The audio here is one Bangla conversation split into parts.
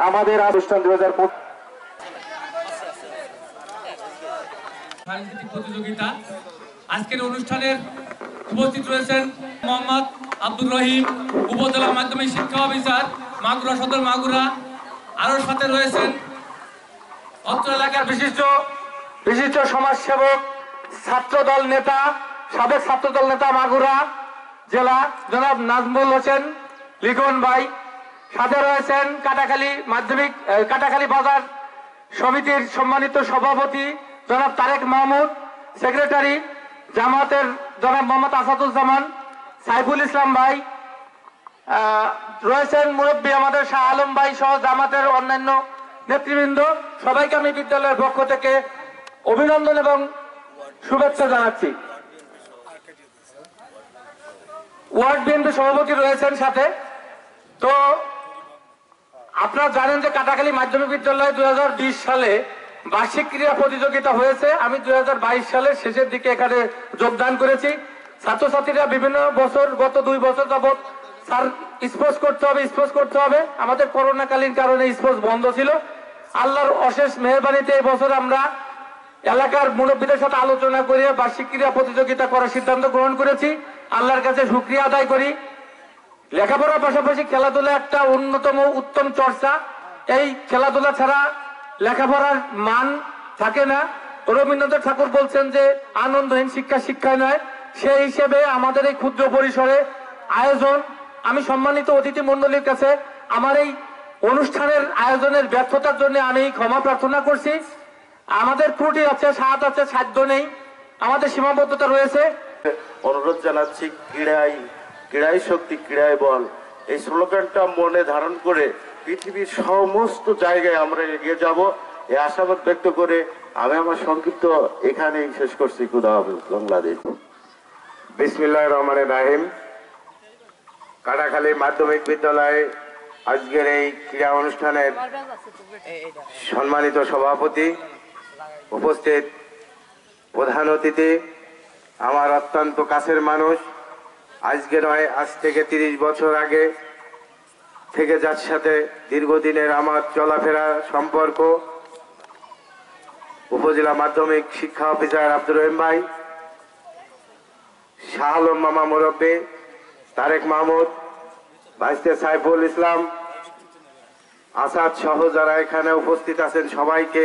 আমাদের অনুষ্ঠান 2025 সাংস্কৃতিক প্রতিযোগিতা। আজকের অনুষ্ঠানের উপস্থিত রয়েছেন মোহাম্মদ আব্দুর রহিম, উপজেলা মাধ্যমিক শিক্ষা অফিসার, মাগুরা সদর মাগুরা। আরো সাথে রয়েছেন অত্র এলাকার বিশিষ্ট সমাজসেবক, ছাত্রদল নেতা, সাবেক ছাত্রদল নেতা মাগুরা জেলা জনাব নাজমুল হোসেন লিখন ভাই। সাথে রয়েছেন কাটাখালী বাজার সমিতির সম্মানিত সভাপতি জনাব তারেক মাহমুদ, সেক্রেটারি জামাতের জনাব মোহাম্মদ আসাদুজ্জামান, সাইফুল ইসলাম ভাই, রয়েছেন মুরব্বী আমাদের শাহ আলম ভাই সহ জামাতের অন্যান্য নেতৃবৃন্দ। সবাইকে আমি বিদ্যালয়ের পক্ষ থেকে অভিনন্দন এবং শুভেচ্ছা জানাচ্ছি। ওয়ার্ড বিএনপি সভাপতি রয়েছেন সাথে। তো আপনারা জানেন যে কাটাখালী মাধ্যমিক বিদ্যালয়ে 2020 সালে বার্ষিক ক্রীড়া প্রতিযোগিতা হয়েছে। আমি 2022 সালের শেষের দিকে এখানে যোগদান করেছি। ছাত্রছাত্রীরা বিভিন্ন বছর, গত 2 বছর যাবৎ স্যার স্পোর্টস করতে হবে। আমাদের করোনাকালীন কারণে স্পোর্টস বন্ধ ছিল। আল্লাহর অশেষ মেহেরবানিতে এই বছর আমরা এলাকার মুরব্বীদের সাথে আলোচনা করে বার্ষিক ক্রীড়া প্রতিযোগিতা করার সিদ্ধান্ত গ্রহণ করেছি। আল্লাহর কাছে শুকরিয়া আদায় করি। লেখাপড়ার পাশাপাশি খেলাধুলা একটা উত্তম চর্চা। এই খেলাধুলা ছাড়া লেখাপড়ার মান থাকে না। রবীন্দ্রনাথ ঠাকুর বলছেন যে আনন্দহীন শিক্ষা শিক্ষায় নয়। সেই হিসেবে আমাদের এই ক্ষুদ্র পরিসরে আয়োজন, আমি সম্মানিত অতিথি মন্ডলীর কাছে আমার এই অনুষ্ঠানের আয়োজনের ব্যর্থতার জন্য আমি ক্ষমা প্রার্থনা করছি। আমাদের ত্রুটি আছে, সাধ্য নেই, আমাদের সীমাবদ্ধতা রয়েছে। অনুরোধ জানাচ্ছি, ক্রীড়াই শক্তি, ক্রীড়াই বল, এই স্লোগানটা মনে ধারণ করে পৃথিবীর সমস্ত জায়গায় আমরা এগিয়ে যাব, এই আশাবাদ ব্যক্ত করে আমি আমার সংক্ষিপ্ত এখানেই শেষ করছি। খুদা হাফেজ। বাংলাদেশ। বিসমিল্লাহির রহমানির রহিম। কাটাখালী মাধ্যমিক বিদ্যালয়ে আজকের এই ক্রীড়া অনুষ্ঠানের সম্মানিত সভাপতি, উপস্থিত প্রধান অতিথি, আমার অত্যন্ত কাছের মানুষ, আজকে নয় আজ থেকে 30 বছর আগে থেকে যার সাথে দীর্ঘদিনের আমার চলাফেরা সম্পর্ক, উপজেলা মাধ্যমিক শিক্ষা অফিসার আব্দুর রহিম ভাই, শাহ আলম মামা মুরব্বী, তারেক মাহমুদ, ভাইস্তে সাইফুল ইসলাম, আসাদ সহ যারা এখানে উপস্থিত আছেন সবাইকে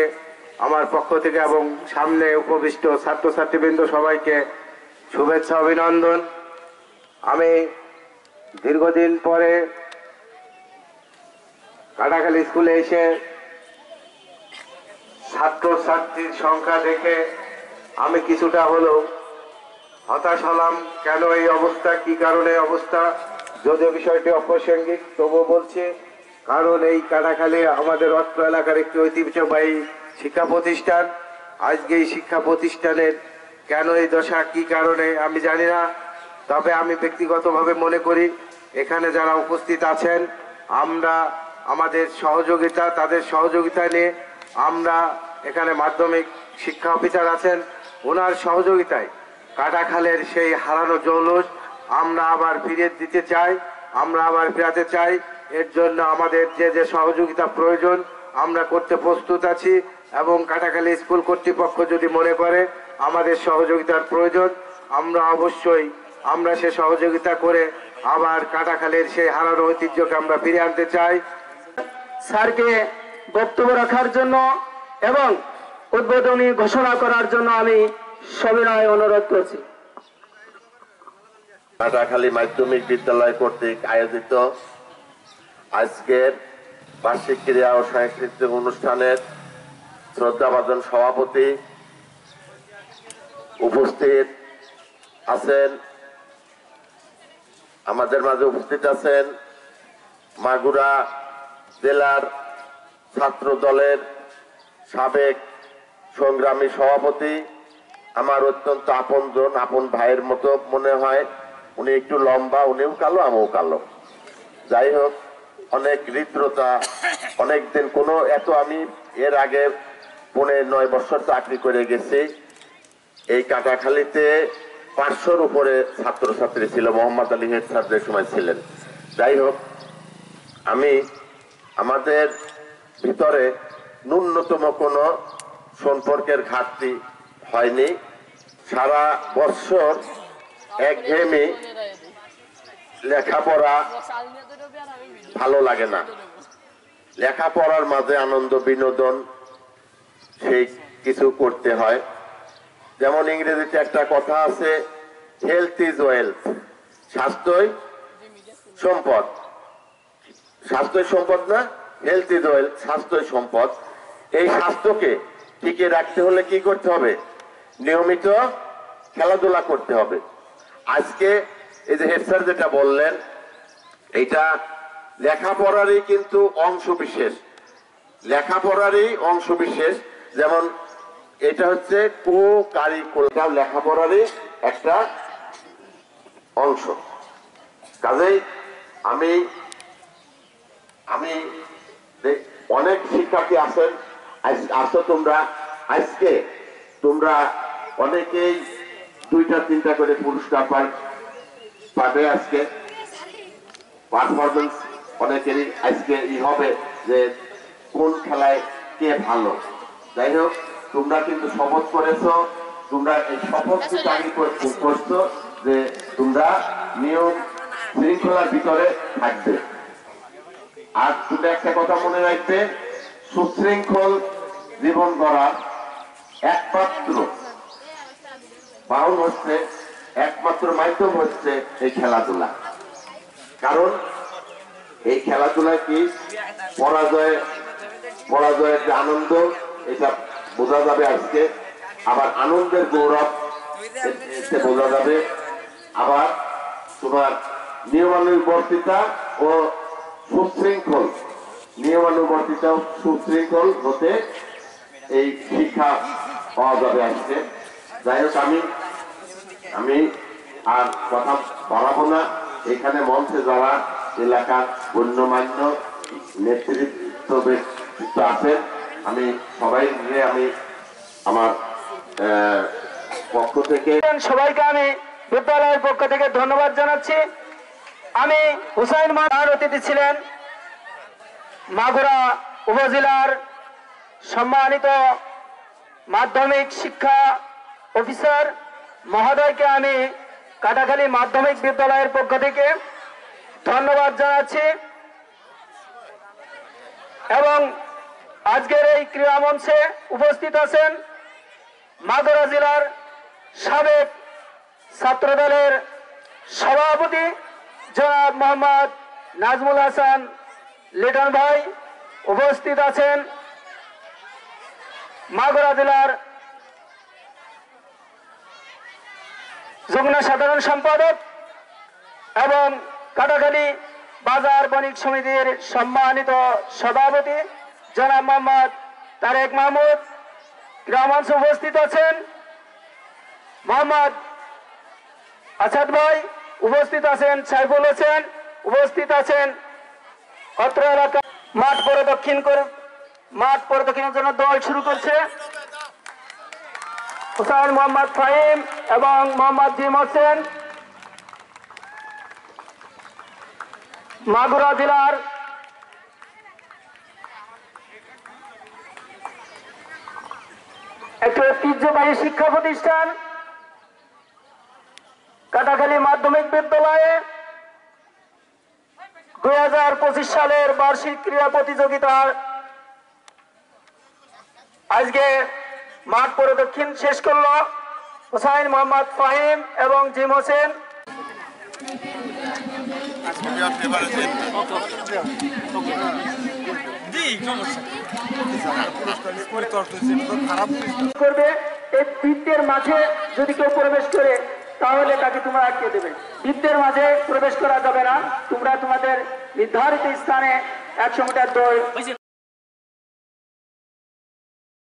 আমার পক্ষ থেকে এবং সামনে উপবিষ্ট ছাত্রছাত্রীবৃন্দ সবাইকে শুভেচ্ছা, অভিনন্দন। আমি দীর্ঘদিন পরে কাটাখালী স্কুলে এসে ছাত্রছাত্রীর সংখ্যা দেখে আমি কিছুটা হলেও হতাশ হলাম। কেন এই অবস্থা, কি কারণে অবস্থা, যদিও বিষয়টি অপ্রাসঙ্গিক তবুও বলছি। কারণ এই কাটাখালী আমাদের অত্র এলাকার একটি ঐতিহ্যবাহী শিক্ষা প্রতিষ্ঠান। আজকে এই শিক্ষা প্রতিষ্ঠানের কেন এই দশা, কি কারণে আমি জানি না। তবে আমি ব্যক্তিগতভাবে মনে করি এখানে যারা উপস্থিত আছেন আমরা আমাদের সহযোগিতা, তাদের সহযোগিতা নিয়ে আমরা এখানে মাধ্যমিক শিক্ষা অফিসার আছেন, ওনার সহযোগিতায় কাটাখালের সেই হারানো জৌলুস আমরা আবার ফিরিয়ে দিতে চাই, আমরা আবার ফেরাতে চাই। এর জন্য আমাদের যে সহযোগিতা প্রয়োজন আমরা করতে প্রস্তুত আছি এবং কাটাখালী স্কুল কর্তৃপক্ষ যদি মনে করে আমাদের সহযোগিতার প্রয়োজন আমরা সে সহযোগিতা করে আবার কাটাখালীর সেই হারানো ঐতিহ্যকে আমরা ফিরিয়ে আনতে চাই। স্যারকে বক্তব্য রাখার জন্য এবং উদ্বোধনী ঘোষণা করার জন্য আমি সবিনয় অনুরোধ করছি। কাটাখালী মাধ্যমিক বিদ্যালয় কর্তৃক আয়োজিত আজকের বার্ষিক ক্রীড়া ও সাংস্কৃতিক অনুষ্ঠানের শ্রদ্ধাভাজন সভাপতি উপস্থিত আছেন, আমাদের মাঝে উপস্থিত আছেন মাগুরা জেলার ছাত্র দলের সাবেক সংগ্রামী সভাপতি, আমার অত্যন্ত আপন ভাইয়ের মতো মনে হয়। উনি একটু লম্বা, উনিও কালো, আমিও কালো। যাই হোক, অনেক হৃদ্রতা, অনেকদিন আমি এর আগে 9 বছর চাকরি করে গেছি। এই কাটাখালীতে 500-র উপরে ছাত্রছাত্রী ছিল, মোহাম্মদ আলী হেড স্যার যে সময় ছিলেন। যাই হোক, আমি আমাদের ভিতরে ন্যূনতম কোনো সম্পর্কের ঘাটতি হয়নি। সারা বছর একঘেয়েমি লেখাপড়া ভালো লাগে না, লেখাপড়ার মাঝে আনন্দ বিনোদন সেই কিছু করতে হয়। যেমন ইংরেজিতে একটা কথা আছে, হেলথ ইজ ওয়েলথ, স্বাস্থ্যই সম্পদ। স্বাস্থ্যই সম্পদ না, হেলথ ইজ ওয়েলথ, স্বাস্থ্যই সম্পদ। এই স্বাস্থ্যকে টিকে রাখতে হলে কি করতে হবে? নিয়মিত খেলাধুলা করতে হবে। আজকে এই যে হেড স্যার যেটা বললেন, এটা লেখাপড়ারই কিন্তু অংশ বিশেষ, লেখাপড়ারই অংশ বিশেষ। যেমন এটা হচ্ছে কো কারিকুলাম, লেখাপড়ারই একটা অংশ। কাজেই আমি আমি অনেক শিক্ষার্থী আছেন, আসো তোমরা, আজকে তোমরা অনেকেই 2টা-3টা করে পুরস্কার পাবে। আজকে পারফরমেন্স অনেকেরই আজকে হবে যে কোন খেলায় কে ভালো। যাই হোক, তোমরা কিন্তু শপথ করেছো, তোমরা এই শপথ করছো যে তোমরা নিয়ম শৃঙ্খলার ভিতরে থাকবে। আর তুমি একটা কথা মনে রাখবে, সুশৃঙ্খল জীবন গড়ার একমাত্র বাহন হচ্ছে, একমাত্র মাধ্যম হচ্ছে এই খেলাধুলা। কারণ এই খেলাধুলা কি পরাজয়ের যে আনন্দ, এটা বোঝা যাবে আজকে। আবার আনন্দের গৌরব বোঝা যাবে। আবার তোমার নিয়মানুবর্তিতা ও সুশৃঙ্খল, নিয়মানুবর্তিতা সুশৃঙ্খল হতে এই শিক্ষা পাওয়া যাবে আজকে। যাই হোক, আমি আর কথা বাড়াবো না। এখানে মঞ্চে যারা এলাকার গণ্যমান্য নেতৃত্ব ব্যক্তিত্ব আছেন, আমি সবাই মিলে আমি আমার পক্ষ থেকে সবাইকে আমি বিদ্যালয়ের পক্ষ থেকে ধন্যবাদ জানাচ্ছি। আমি হুসাইন মার অতিথি ছিলেন মাগুরা উপজেলার সম্মানিত মাধ্যমিক শিক্ষা অফিসার মহোদয়কে আমি কাটাখালী মাধ্যমিক বিদ্যালয়ের পক্ষ থেকে ধন্যবাদ জানাচ্ছি। এবং আজকের এই ক্রীড়া মঞ্চে উপস্থিত আছেন মাগুরা জেলার সাবেক ছাত্রদলের সভাপতি জনাব মোহাম্মদ নাজমুল হাসান লিটন ভাই, উপস্থিত আছেন মাগুরা জেলার যুগ্ম সাধারণ সম্পাদক এবং কাটাখালী বাজার বণিক সমিতির সম্মানিত সভাপতি জনাব মোহাম্মদ তারেক মাহমুদ। গ্রামাঞ্চে উপস্থিত আছেন মোহাম্মদ আসাদ ভাই, উপস্থিত আছেন সাইফুল হোসেন, উপস্থিত আছেন অত্র এলাকা। মাঠ পরিদক্ষিণের জন্য দল শুরু করছে হুসাইন মোহাম্মদ ফাহিম এবং মোহাম্মদ জিম হোসেন। মাগুরা জেলার একটি ঐতিহ্যবাহী শিক্ষা প্রতিষ্ঠান কাটাখালী মাধ্যমিক বিদ্যালয়ে 2025 সালের বার্ষিক ক্রীড়া প্রতিযোগিতার আজকে মাঠ পরিদক্ষিণ শেষ করল হুসাইন মোহাম্মদ ফাহিম এবং জিম হোসেন। করবে এই বৃত্তের মাঝে যদি কেউ প্রবেশ করে তাহলে তাকে তোমরা আটকে দেবে। বৃত্তের মাঝে প্রবেশ করা যাবে না। তোমরা তোমাদের নির্ধারিত স্থানে 100 মিটার দৌড়